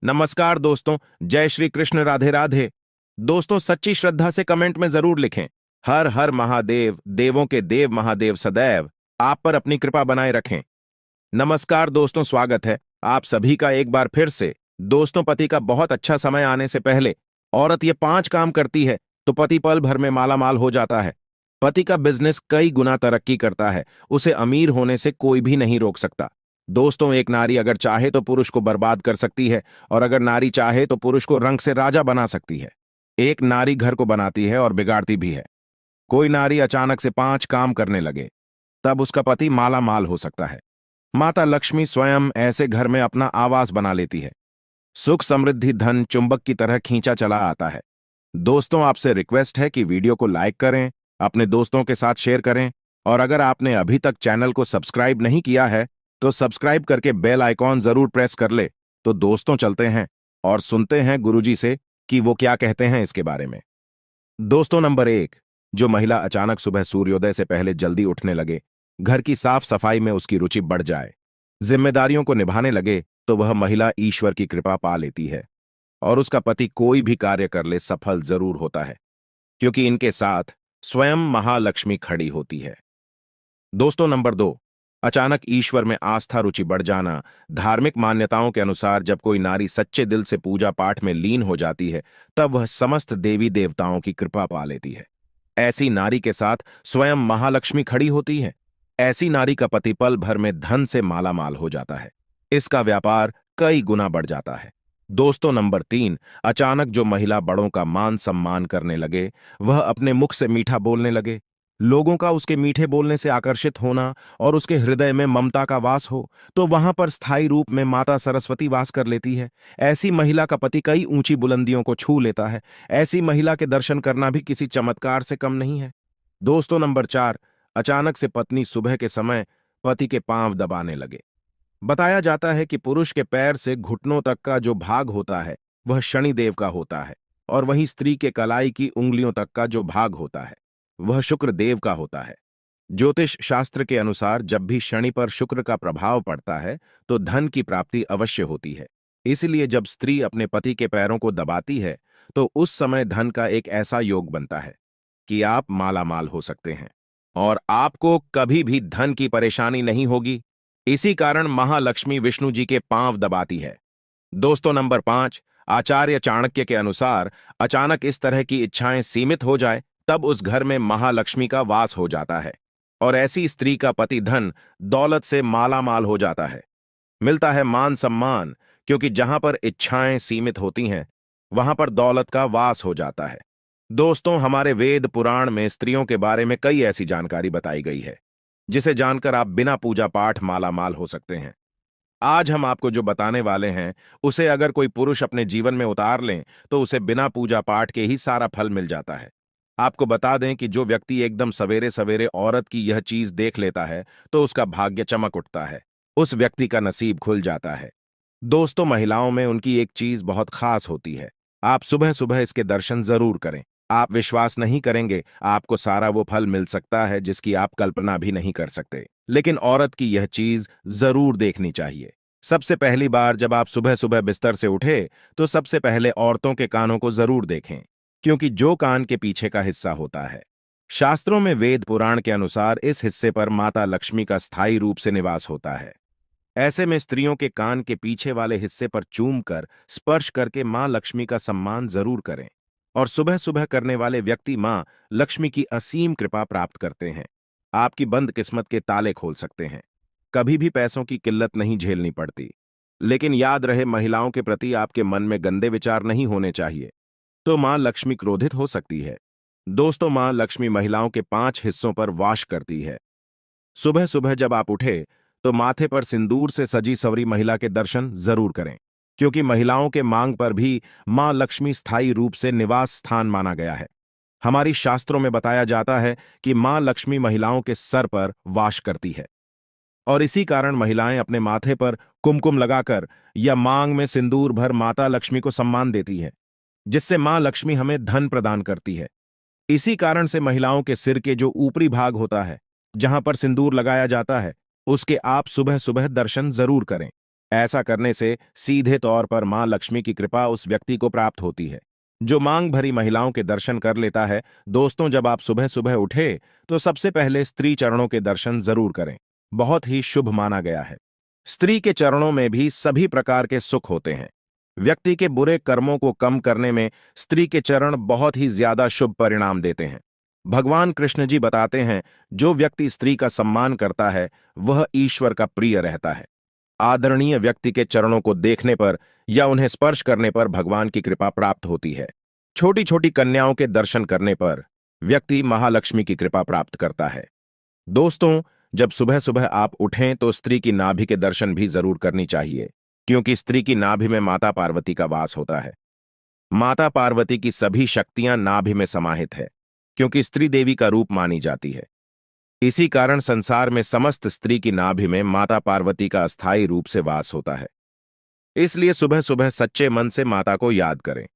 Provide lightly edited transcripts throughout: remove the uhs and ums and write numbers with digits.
नमस्कार दोस्तों। जय श्री कृष्ण, राधे राधे। दोस्तों, सच्ची श्रद्धा से कमेंट में जरूर लिखें, हर हर महादेव, देवों के देव महादेव सदैव आप पर अपनी कृपा बनाए रखें। नमस्कार दोस्तों, स्वागत है आप सभी का एक बार फिर से। दोस्तों, पति का बहुत अच्छा समय आने से पहले औरत ये 5 काम करती है तो पति पल भर में माला माल हो जाता है। पति का बिजनेस कई गुना तरक्की करता है, उसे अमीर होने से कोई भी नहीं रोक सकता। दोस्तों, एक नारी अगर चाहे तो पुरुष को बर्बाद कर सकती है, और अगर नारी चाहे तो पुरुष को रंग से राजा बना सकती है। एक नारी घर को बनाती है और बिगाड़ती भी है। कोई नारी अचानक से 5 काम करने लगे, तब उसका पति माला माल हो सकता है। माता लक्ष्मी स्वयं ऐसे घर में अपना आवास बना लेती है। सुख समृद्धि धन चुंबक की तरह खींचा चला आता है। दोस्तों, आपसे रिक्वेस्ट है कि वीडियो को लाइक करें, अपने दोस्तों के साथ शेयर करें, और अगर आपने अभी तक चैनल को सब्सक्राइब नहीं किया है तो सब्सक्राइब करके बेल आइकॉन जरूर प्रेस कर ले। तो दोस्तों, चलते हैं और सुनते हैं गुरुजी से कि वो क्या कहते हैं इसके बारे में। दोस्तों, नंबर 1, जो महिला अचानक सुबह सूर्योदय से पहले जल्दी उठने लगे, घर की साफ सफाई में उसकी रुचि बढ़ जाए, जिम्मेदारियों को निभाने लगे, तो वह महिला ईश्वर की कृपा पा लेती है और उसका पति कोई भी कार्य कर ले सफल जरूर होता है, क्योंकि इनके साथ स्वयं महालक्ष्मी खड़ी होती है। दोस्तों, नंबर 2, अचानक ईश्वर में आस्था रुचि बढ़ जाना। धार्मिक मान्यताओं के अनुसार जब कोई नारी सच्चे दिल से पूजा पाठ में लीन हो जाती है, तब वह समस्त देवी देवताओं की कृपा पा लेती है। ऐसी नारी के साथ स्वयं महालक्ष्मी खड़ी होती है। ऐसी नारी का पति पल भर में धन से माला माल हो जाता है। इसका व्यापार कई गुना बढ़ जाता है। दोस्तों, नंबर 3, अचानक जो महिला बड़ों का मान सम्मान करने लगे, वह अपने मुख से मीठा बोलने लगे, लोगों का उसके मीठे बोलने से आकर्षित होना और उसके हृदय में ममता का वास हो, तो वहां पर स्थायी रूप में माता सरस्वती वास कर लेती है। ऐसी महिला का पति कई ऊंची बुलंदियों को छू लेता है। ऐसी महिला के दर्शन करना भी किसी चमत्कार से कम नहीं है। दोस्तों, नंबर 4, अचानक से पत्नी सुबह के समय पति के पांव दबाने लगे। बताया जाता है कि पुरुष के पैर से घुटनों तक का जो भाग होता है वह शनिदेव का होता है, और वहीं स्त्री के कलाई की उंगलियों तक का जो भाग होता है वह शुक्र देव का होता है। ज्योतिष शास्त्र के अनुसार जब भी शनि पर शुक्र का प्रभाव पड़ता है तो धन की प्राप्ति अवश्य होती है। इसलिए जब स्त्री अपने पति के पैरों को दबाती है तो उस समय धन का एक ऐसा योग बनता है कि आप माला माल हो सकते हैं और आपको कभी भी धन की परेशानी नहीं होगी। इसी कारण महालक्ष्मी विष्णु जी के पांव दबाती है। दोस्तों, नंबर 5, आचार्य चाणक्य के अनुसार अचानक इस तरह की इच्छाएं सीमित हो जाए, तब उस घर में महालक्ष्मी का वास हो जाता है और ऐसी स्त्री का पति धन दौलत से माला माल हो जाता है। मिलता है मान सम्मान, क्योंकि जहां पर इच्छाएं सीमित होती हैं वहां पर दौलत का वास हो जाता है। दोस्तों, हमारे वेद पुराण में स्त्रियों के बारे में कई ऐसी जानकारी बताई गई है जिसे जानकर आप बिना पूजा पाठ माला माल हो सकते हैं। आज हम आपको जो बताने वाले हैं उसे अगर कोई पुरुष अपने जीवन में उतार लें तो उसे बिना पूजा पाठ के ही सारा फल मिल जाता है। आपको बता दें कि जो व्यक्ति एकदम सवेरे सवेरे औरत की यह चीज देख लेता है तो उसका भाग्य चमक उठता है, उस व्यक्ति का नसीब खुल जाता है। दोस्तों, महिलाओं में उनकी एक चीज बहुत खास होती है। आप सुबह सुबह इसके दर्शन जरूर करें। आप विश्वास नहीं करेंगे, आपको सारा वो फल मिल सकता है जिसकी आप कल्पना भी नहीं कर सकते। लेकिन औरत की यह चीज जरूर देखनी चाहिए। सबसे पहली बार जब आप सुबह सुबह बिस्तर से उठे तो सबसे पहले औरतों के कानों को जरूर देखें, क्योंकि जो कान के पीछे का हिस्सा होता है, शास्त्रों में वेद पुराण के अनुसार इस हिस्से पर माता लक्ष्मी का स्थायी रूप से निवास होता है। ऐसे में स्त्रियों के कान के पीछे वाले हिस्से पर चूम कर स्पर्श करके मां लक्ष्मी का सम्मान जरूर करें, और सुबह सुबह करने वाले व्यक्ति मां लक्ष्मी की असीम कृपा प्राप्त करते हैं। आपकी बंद किस्मत के ताले खोल सकते हैं। कभी भी पैसों की किल्लत नहीं झेलनी पड़ती। लेकिन याद रहे, महिलाओं के प्रति आपके मन में गंदे विचार नहीं होने चाहिए, तो मां लक्ष्मी क्रोधित हो सकती है। दोस्तों, मां लक्ष्मी महिलाओं के 5 हिस्सों पर वास करती है। सुबह सुबह जब आप उठे तो माथे पर सिंदूर से सजी सवरी महिला के दर्शन जरूर करें, क्योंकि महिलाओं के मांग पर भी मां लक्ष्मी स्थायी रूप से निवास स्थान माना गया है। हमारी शास्त्रों में बताया जाता है कि मां लक्ष्मी महिलाओं के सर पर वास करती है, और इसी कारण महिलाएं अपने माथे पर कुमकुम लगाकर या मांग में सिंदूर भर माता लक्ष्मी को सम्मान देती है, जिससे मां लक्ष्मी हमें धन प्रदान करती है। इसी कारण से महिलाओं के सिर के जो ऊपरी भाग होता है, जहां पर सिंदूर लगाया जाता है, उसके आप सुबह सुबह दर्शन जरूर करें। ऐसा करने से सीधे तौर पर मां लक्ष्मी की कृपा उस व्यक्ति को प्राप्त होती है जो मांग भरी महिलाओं के दर्शन कर लेता है। दोस्तों, जब आप सुबह सुबह उठे तो सबसे पहले स्त्री चरणों के दर्शन जरूर करें। बहुत ही शुभ माना गया है। स्त्री के चरणों में भी सभी प्रकार के सुख होते हैं। व्यक्ति के बुरे कर्मों को कम करने में स्त्री के चरण बहुत ही ज्यादा शुभ परिणाम देते हैं। भगवान कृष्ण जी बताते हैं, जो व्यक्ति स्त्री का सम्मान करता है वह ईश्वर का प्रिय रहता है। आदरणीय व्यक्ति के चरणों को देखने पर या उन्हें स्पर्श करने पर भगवान की कृपा प्राप्त होती है। छोटी छोटी कन्याओं के दर्शन करने पर व्यक्ति महालक्ष्मी की कृपा प्राप्त करता है। दोस्तों, जब सुबह सुबह आप उठें तो स्त्री की नाभि के दर्शन भी जरूर करनी चाहिए, क्योंकि स्त्री की नाभि में माता पार्वती का वास होता है। माता पार्वती की सभी शक्तियां नाभि में समाहित है, क्योंकि स्त्री देवी का रूप मानी जाती है। इसी कारण संसार में समस्त स्त्री की नाभि में माता पार्वती का अस्थायी रूप से वास होता है। इसलिए सुबह सुबह सच्चे मन से माता को याद करें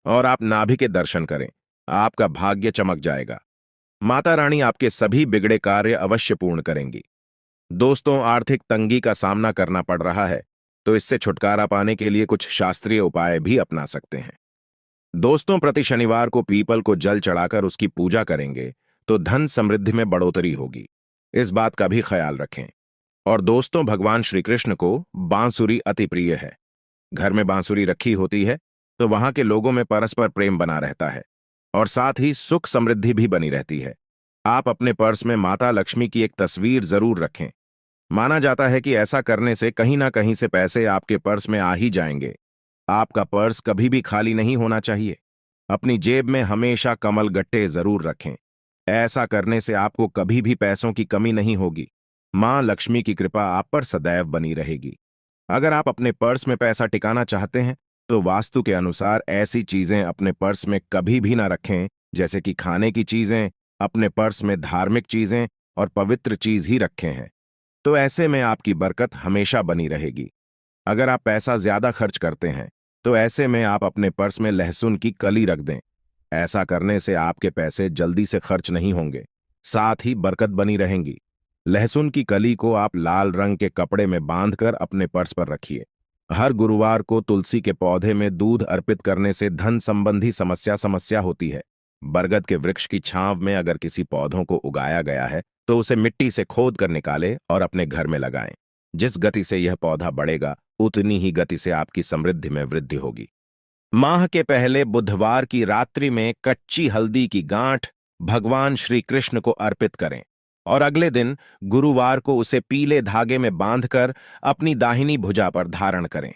और आप नाभि के दर्शन करें। आपका भाग्य चमक जाएगा। माता रानी आपके सभी बिगड़े कार्य अवश्य पूर्ण करेंगी। दोस्तों, आर्थिक तंगी का सामना करना पड़ रहा है, तो इससे छुटकारा पाने के लिए कुछ शास्त्रीय उपाय भी अपना सकते हैं। दोस्तों, प्रति शनिवार को पीपल को जल चढ़ाकर उसकी पूजा करेंगे तो धन समृद्धि में बढ़ोतरी होगी। इस बात का भी ख्याल रखें। और दोस्तों, भगवान श्री कृष्ण को बांसुरी अति प्रिय है। घर में बांसुरी रखी होती है तो वहां के लोगों में परस्पर प्रेम बना रहता है और साथ ही सुख समृद्धि भी बनी रहती है। आप अपने पर्स में माता लक्ष्मी की एक तस्वीर जरूर रखें। माना जाता है कि ऐसा करने से कहीं ना कहीं से पैसे आपके पर्स में आ ही जाएंगे। आपका पर्स कभी भी खाली नहीं होना चाहिए। अपनी जेब में हमेशा कमल गट्टे जरूर रखें। ऐसा करने से आपको कभी भी पैसों की कमी नहीं होगी। मां लक्ष्मी की कृपा आप पर सदैव बनी रहेगी। अगर आप अपने पर्स में पैसा टिकाना चाहते हैं तो वास्तु के अनुसार ऐसी चीजें अपने पर्स में कभी भी ना रखें, जैसे कि खाने की चीजें। अपने पर्स में धार्मिक चीजें और पवित्र चीज ही रखे हैं, तो ऐसे में आपकी बरकत हमेशा बनी रहेगी। अगर आप पैसा ज्यादा खर्च करते हैं तो ऐसे में आप अपने पर्स में लहसुन की कली रख दें। ऐसा करने से आपके पैसे जल्दी से खर्च नहीं होंगे, साथ ही बरकत बनी रहेंगी। लहसुन की कली को आप लाल रंग के कपड़े में बांधकर अपने पर्स पर रखिए। हर गुरुवार को तुलसी के पौधे में दूध अर्पित करने से धन संबंधी समस्या होती है। बरगद के वृक्ष की छांव में अगर किसी पौधों को उगाया गया है तो उसे मिट्टी से खोद कर निकालें और अपने घर में लगाएं। जिस गति से यह पौधा बढ़ेगा उतनी ही गति से आपकी समृद्धि में वृद्धि होगी। माह के पहले बुधवार की रात्रि में कच्ची हल्दी की गांठ भगवान श्री कृष्ण को अर्पित करें और अगले दिन गुरुवार को उसे पीले धागे में बांधकर अपनी दाहिनी भुजा पर धारण करें।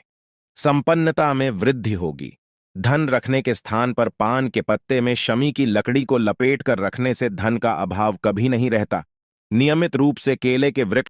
संपन्नता में वृद्धि होगी। धन रखने के स्थान पर पान के पत्ते में शमी की लकड़ी को लपेट कर रखने से धन का अभाव कभी नहीं रहता। नियमित रूप से केले के वृक्ष